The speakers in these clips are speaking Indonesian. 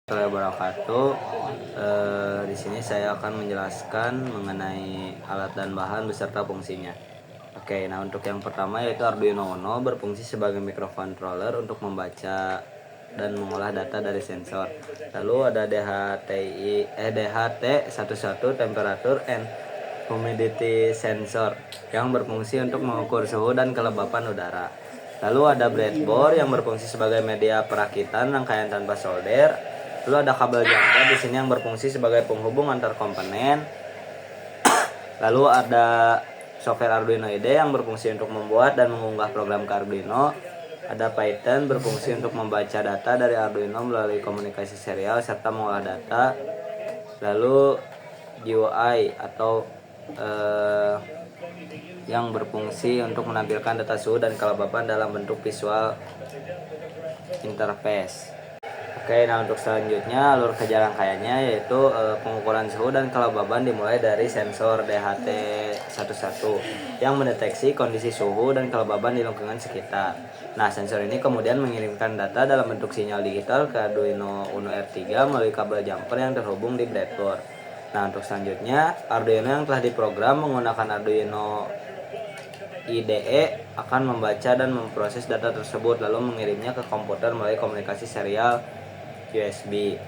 Wabarakatuh. Di sini saya akan menjelaskan mengenai alat dan bahan beserta fungsinya. Oke, nah untuk yang pertama yaitu Arduino Uno berfungsi sebagai microcontroller untuk membaca dan mengolah data dari sensor. Lalu ada DHT11 temperature and humidity sensor yang berfungsi untuk mengukur suhu dan kelembapan udara. Lalu ada breadboard yang berfungsi sebagai media perakitan rangkaian tanpa solder. Lalu ada kabel jangkar di sini yang berfungsi sebagai penghubung antar komponen. Lalu ada software Arduino IDE yang berfungsi untuk membuat dan mengunggah program ke Arduino. Ada Python berfungsi untuk membaca data dari Arduino melalui komunikasi serial serta mengolah data. Lalu GUI atau yang berfungsi untuk menampilkan data suhu dan kelembapan dalam bentuk visual interface. Oke, nah untuk selanjutnya alur kerja rangkaiannya yaitu pengukuran suhu dan kelembaban dimulai dari sensor DHT11 yang mendeteksi kondisi suhu dan kelembaban di lingkungan sekitar. Nah, sensor ini kemudian mengirimkan data dalam bentuk sinyal digital ke Arduino Uno R3 melalui kabel jumper yang terhubung di breadboard. Nah, untuk selanjutnya Arduino yang telah diprogram menggunakan Arduino IDE akan membaca dan memproses data tersebut lalu mengirimnya ke komputer melalui komunikasi serial USB.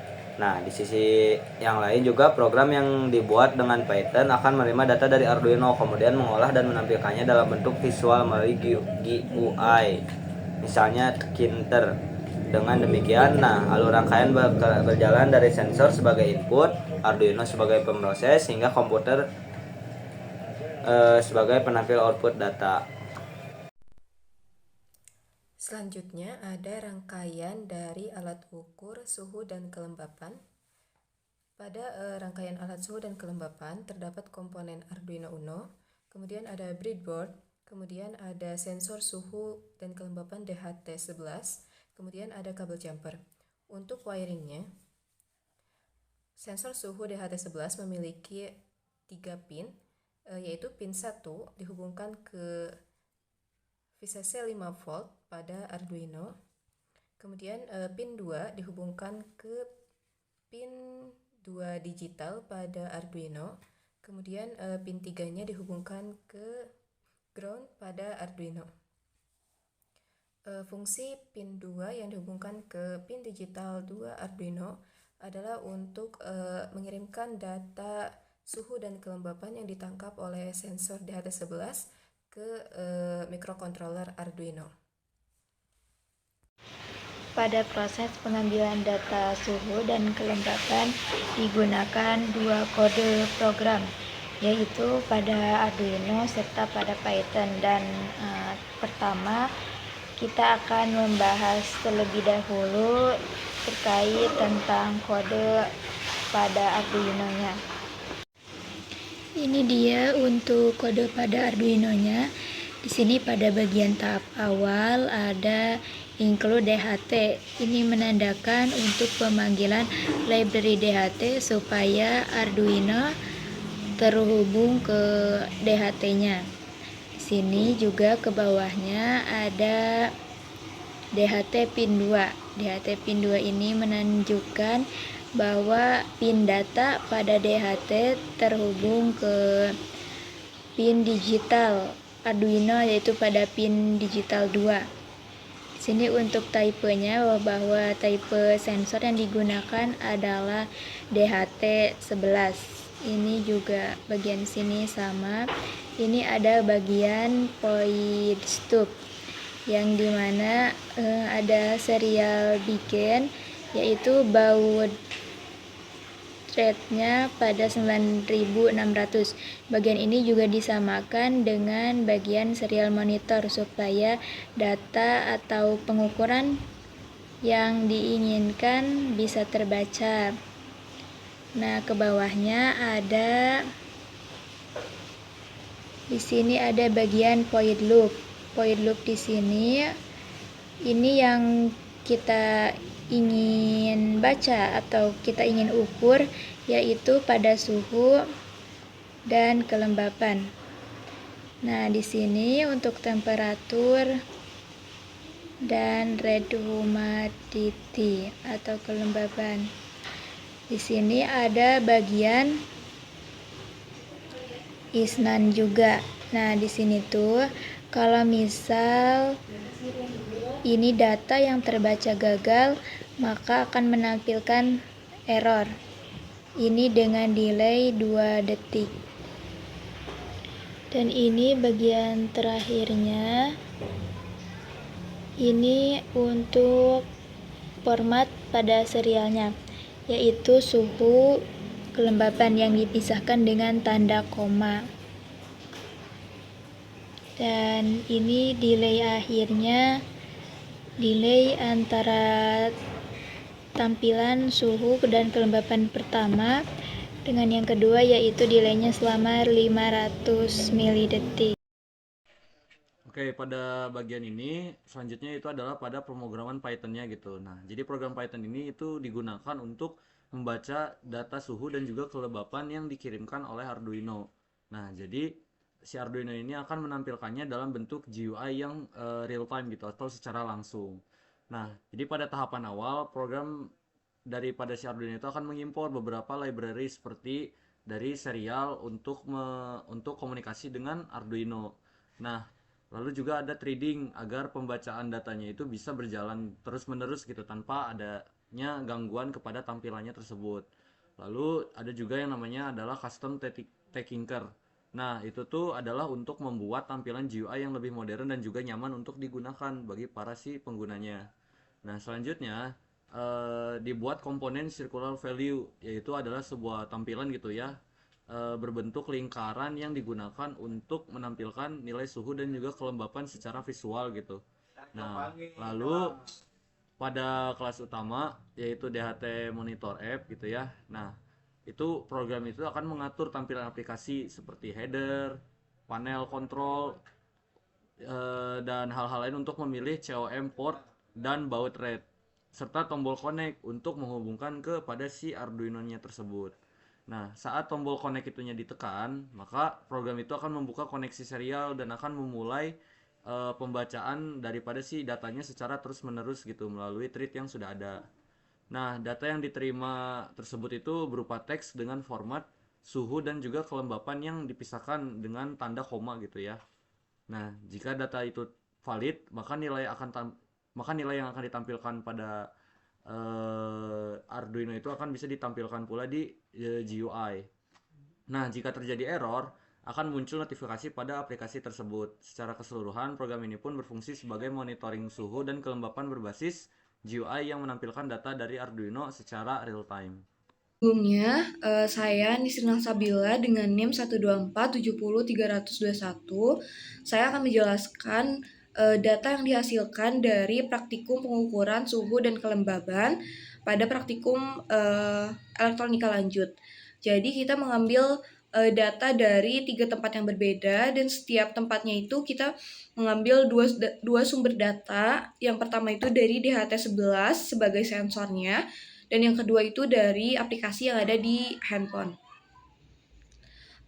Nah, di sisi yang lain juga program yang dibuat dengan Python akan menerima data dari Arduino kemudian mengolah dan menampilkannya dalam bentuk visual melalui GUI. Misalnya Kinter. Dengan demikian, alur rangkaian berjalan dari sensor sebagai input, Arduino sebagai pemroses hingga komputer sebagai penampil output data. Selanjutnya ada rangkaian dari alat ukur suhu dan kelembapan. Pada rangkaian alat suhu dan kelembapan terdapat komponen Arduino Uno, kemudian ada breadboard, kemudian ada sensor suhu dan kelembapan DHT11, kemudian ada kabel jumper. Untuk wiringnya, sensor suhu DHT11 memiliki 3 pin, yaitu pin 1 dihubungkan ke VCC 5V pada Arduino. Kemudian pin 2 dihubungkan ke pin 2 digital pada Arduino. Kemudian pin 3-nya dihubungkan ke ground pada Arduino. Fungsi pin 2 yang dihubungkan ke pin digital 2 Arduino adalah untuk mengirimkan data suhu dan kelembapan yang ditangkap oleh sensor DHT11 ke microcontroller Arduino. Pada proses pengambilan data suhu dan kelembapan digunakan 2 kode program, yaitu pada Arduino serta pada Python. Dan pertama kita akan membahas terlebih dahulu terkait tentang kode pada Arduino-nya. Ini dia untuk kode pada Arduino-nya. Di sini pada bagian tahap awal ada include DHT. Ini menandakan untuk pemanggilan library DHT supaya Arduino terhubung ke DHT-nya. Di sini juga ke bawahnya ada DHT pin 2. DHT pin 2 ini menunjukkan bahwa pin data pada DHT terhubung ke pin digital Arduino, yaitu pada pin digital 2. Di sini untuk type-nya bahwa type sensor yang digunakan adalah DHT11. Ini juga bagian sini sama. Ini ada bagian point stub yang dimana ada serial beacon, yaitu baud rate-nya pada 9600. Bagian ini juga disamakan dengan bagian serial monitor supaya data atau pengukuran yang diinginkan bisa terbaca. Nah, ke bawahnya ada di sini ada bagian point loop. Point loop di sini ini yang kita ingin baca atau kita ingin ukur, yaitu pada suhu dan kelembapan. Nah, di sini untuk temperatur dan red humidity atau kelembapan. Di sini ada bagian isnan juga. Nah, di sini tuh kalau misal ini data yang terbaca gagal, maka akan menampilkan error. Ini dengan delay 2 detik. Dan ini bagian terakhirnya. Ini untuk format pada serialnya, yaitu suhu, kelembapan yang dipisahkan dengan tanda koma. Dan ini delay akhirnya, delay antara tampilan suhu dan kelembapan pertama dengan yang kedua, yaitu delaynya selama 500 milidetik. Oke, pada bagian ini selanjutnya itu adalah pada pemrograman Python-nya gitu. Nah, jadi program Python ini itu digunakan untuk membaca data suhu dan juga kelembapan yang dikirimkan oleh Arduino. Nah, jadi si Arduino ini akan menampilkannya dalam bentuk GUI yang real time gitu atau secara langsung. Nah, jadi pada tahapan awal program daripada si Arduino itu akan mengimpor beberapa library seperti dari serial untuk komunikasi dengan Arduino. Nah, lalu juga ada threading agar pembacaan datanya itu bisa berjalan terus-menerus gitu tanpa adanya gangguan kepada tampilannya tersebut. Lalu ada juga yang namanya adalah custom taginker. Nah, itu tuh adalah untuk membuat tampilan GUI yang lebih modern dan juga nyaman untuk digunakan bagi para si penggunanya. Nah, selanjutnya dibuat komponen circular value, yaitu adalah sebuah tampilan gitu ya, berbentuk lingkaran yang digunakan untuk menampilkan nilai suhu dan juga kelembapan secara visual gitu. Nah, lalu pada kelas utama yaitu DHT Monitor App gitu ya. Nah, itu program itu akan mengatur tampilan aplikasi seperti header, panel kontrol, dan hal-hal lain untuk memilih COM port dan baud rate serta tombol connect untuk menghubungkan kepada si Arduino-nya tersebut. Nah, saat tombol connect itunya ditekan, maka program itu akan membuka koneksi serial dan akan memulai pembacaan daripada si datanya secara terus-menerus gitu melalui thread yang sudah ada. Nah, data yang diterima tersebut itu berupa teks dengan format suhu dan juga kelembapan yang dipisahkan dengan tanda koma gitu ya. Nah, jika data itu valid, maka nilai yang akan ditampilkan pada Arduino itu akan bisa ditampilkan pula di GUI. Nah, jika terjadi error, akan muncul notifikasi pada aplikasi tersebut. Secara keseluruhan, program ini pun berfungsi sebagai monitoring suhu dan kelembapan berbasis GUI yang menampilkan data dari Arduino secara real time. Sebelumnya, saya Nisrina Sabila dengan NIM 124700321. Saya akan menjelaskan data yang dihasilkan dari praktikum pengukuran suhu dan kelembaban pada praktikum elektronika lanjut. Jadi kita mengambil data dari 3 tempat yang berbeda dan setiap tempatnya itu kita mengambil dua sumber data. Yang pertama itu dari DHT11 sebagai sensornya, dan yang kedua itu dari aplikasi yang ada di handphone.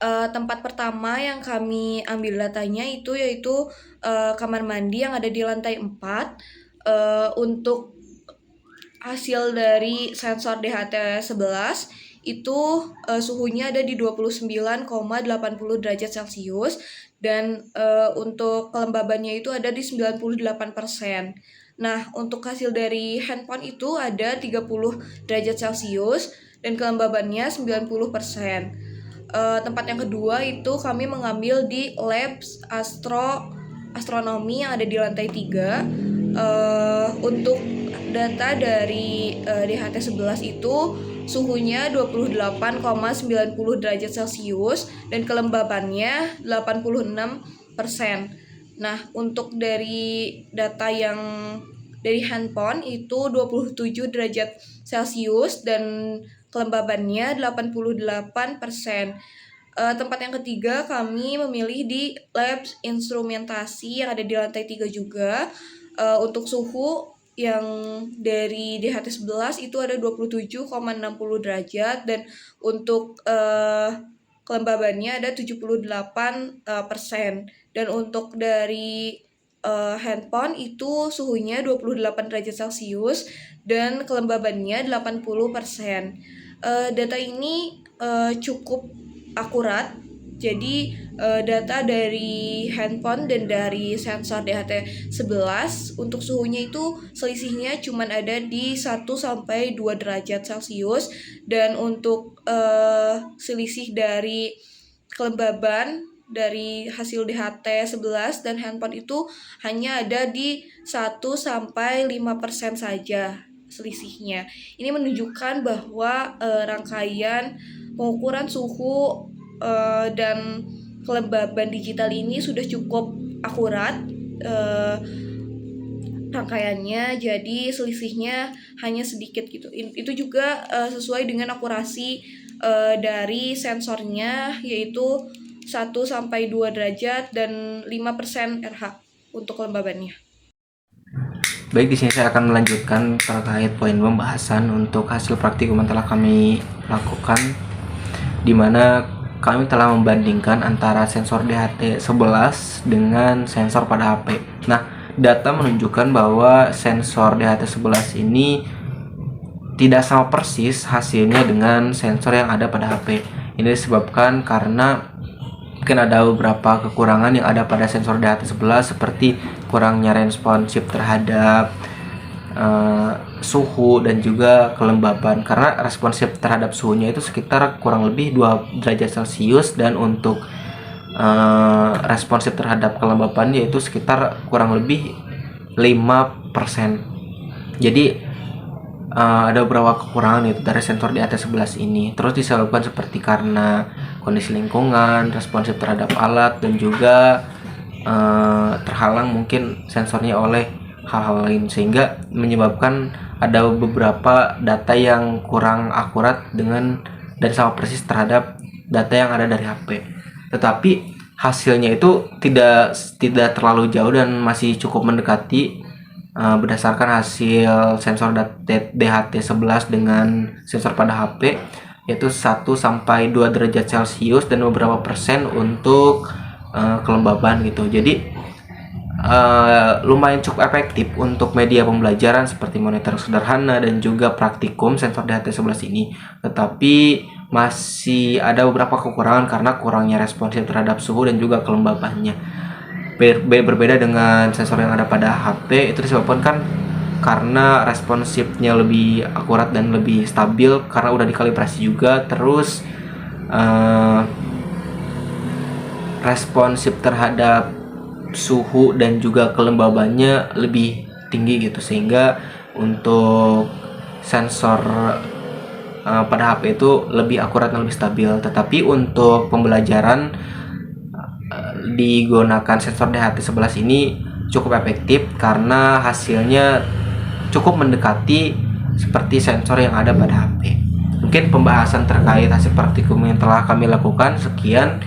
Tempat pertama yang kami ambil datanya itu yaitu kamar mandi yang ada di lantai 4. Untuk hasil dari sensor DHT11 itu suhunya ada di 29,80 derajat Celcius dan untuk kelembabannya itu ada di 98%. Nah, untuk hasil dari handphone itu ada 30 derajat Celcius dan kelembabannya 90%. Tempat yang kedua itu kami mengambil di Labs Astronomi yang ada di lantai 3. Untuk data dari DHT11 itu suhunya 28,90 derajat Celcius dan kelembabannya 86%. Nah, untuk dari data yang dari handphone itu 27 derajat Celcius dan kelembabannya 88%. Tempat yang ketiga kami memilih di Labs Instrumentasi yang ada di lantai 3 juga. Untuk suhu yang dari DHT11 itu ada 27,60 derajat dan untuk kelembabannya ada 78%. Dan untuk dari handphone itu suhunya 28 derajat Celcius dan kelembabannya 80%. Data ini cukup akurat. Jadi data dari handphone dan dari sensor DHT11 untuk suhunya itu selisihnya cuma ada di 1 sampai 2 derajat Celcius, dan untuk selisih dari kelembaban dari hasil DHT11 dan handphone itu hanya ada di 1 sampai 5% saja selisihnya. Ini menunjukkan bahwa rangkaian pengukuran suhu dan kelembaban digital ini sudah cukup akurat rangkaiannya, jadi selisihnya hanya sedikit gitu. Itu juga sesuai dengan akurasi dari sensornya, yaitu 1 sampai 2 derajat dan 5% RH untuk kelembabannya. Baik, di sini saya akan melanjutkan terkait poin pembahasan untuk hasil praktikum yang telah kami lakukan, di mana kami telah membandingkan antara sensor DHT11 dengan sensor pada HP. Nah, data menunjukkan bahwa sensor DHT11 ini tidak sama persis hasilnya dengan sensor yang ada pada HP. Ini disebabkan karena mungkin ada beberapa kekurangan yang ada pada sensor DHT11, seperti kurangnya responsif terhadap suhu dan juga kelembaban, karena responsif terhadap suhunya itu sekitar kurang lebih 2 derajat Celcius, dan untuk responsif terhadap kelembaban yaitu sekitar kurang lebih 5%. Jadi ada beberapa kekurangan itu dari sensor DHT11 ini. Terus disebabkan seperti karena kondisi lingkungan, responsif terhadap alat, dan juga terhalang mungkin sensornya oleh hal-hal lain, sehingga menyebabkan ada beberapa data yang kurang akurat dan sama persis terhadap data yang ada dari HP. Tetapi hasilnya itu tidak terlalu jauh dan masih cukup mendekati berdasarkan hasil sensor DHT11 dengan sensor pada HP, yaitu 1 sampai 2 derajat Celcius dan beberapa persen untuk kelembaban gitu. Jadi lumayan cukup efektif untuk media pembelajaran seperti monitor sederhana dan juga praktikum sensor DHT11 ini. Tetapi masih ada beberapa kekurangan karena kurangnya responsif terhadap suhu dan juga kelembabannya. Berbeda dengan sensor yang ada pada HP, itu disebabkan kan karena responsifnya lebih akurat dan lebih stabil karena udah dikalibrasi juga. Terus responsif terhadap suhu dan juga kelembabannya lebih tinggi gitu, sehingga untuk sensor pada HP itu lebih akurat dan lebih stabil. Tetapi untuk pembelajaran digunakan sensor DHT11 ini cukup efektif karena hasilnya cukup mendekati seperti sensor yang ada pada HP. Mungkin pembahasan terkait hasil praktikum yang telah kami lakukan sekian.